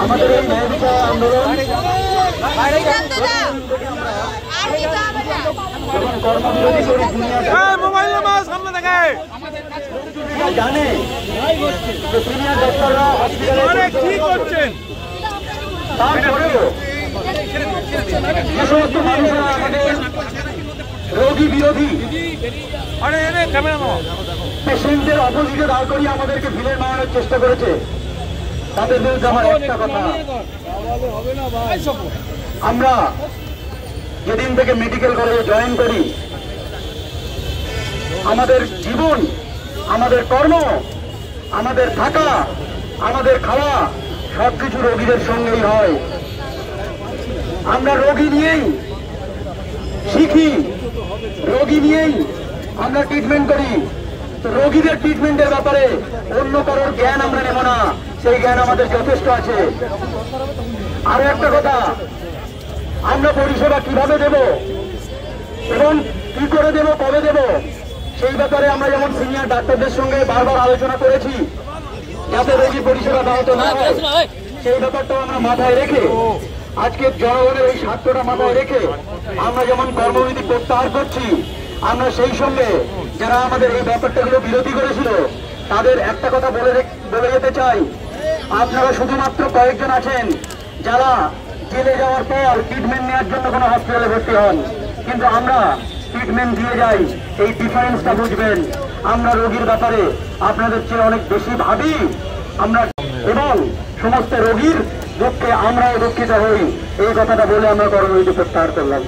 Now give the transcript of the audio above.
আমাদের এই ন্যায় বিচার আন্দোলন কর্মবিরতি করে জানে সিনিয়র ডাক্তাররা হসপিটালে কি করছেন, তারপরেও যে সমস্ত মানুষরা আমাদের রোগী বিরোধী পেশেন্টদের অপোজিটে দাঁড় করিয়ে আমাদেরকে ভিড়ে মারানোর চেষ্টা করেছে, তাদের বিরুদ্ধে আমার একটা কথা, আমরা যেদিন থেকে মেডিকেল কলেজে জয়েন করি আমাদের জীবন, আমাদের কর্ম, আমাদের থাকা, আমাদের খাওয়া সবকিছু রোগীদের সঙ্গেই হয়। আমরা রোগী নিয়েই শিখি, রোগী নিয়েই আমরা ট্রিটমেন্ট করি। তো রোগীদের ট্রিটমেন্টের ব্যাপারে অন্য কারোর জ্ঞান আমরা নেব না, সেই জ্ঞান আমাদের যথেষ্ট আছে। আরো একটা কথা, আমরা পরিষেবা কিভাবে দেব এবং কি করে দেব, কবে দেব, সেই ব্যাপারে আমরা যেমন সিনিয়র ডাক্তারদের সঙ্গে বারবার আলোচনা করেছি, যাতে রোগী পরিষেবা ব্যাহত না হয়, সেই ব্যাপারটাও আমরা মাথায় রেখে আজকে জনগণের এই স্বার্থটা মাথায় রেখে আমরা যেমন কর্মবিরতি প্রত্যাহার করছি, আমরা সেই সঙ্গে যারা আমাদের এই ব্যাপারটাগুলো বিরোধী করেছিল তাদের একটা কথা বলে যেতে চাই, আপনারা শুধুমাত্র কয়েকজন আছেন যারা জেলে যাওয়ার পর ট্রিটমেন্ট নেওয়ার জন্য কোনো হসপিটালে ভর্তি হন, কিন্তু আমরা ট্রিটমেন্ট দিয়ে যাই, এই ডিফারেন্সটা বুঝবেন। আমরা রোগীর ব্যাপারে আপনাদের চেয়ে অনেক বেশি ভাবি আমরা, এবং সমস্ত রোগীর দুঃখে আমরাও দুঃখিত হই, এই কথাটা বলে আমরা কর্মবিরতি প্রত্যাহার করলাম।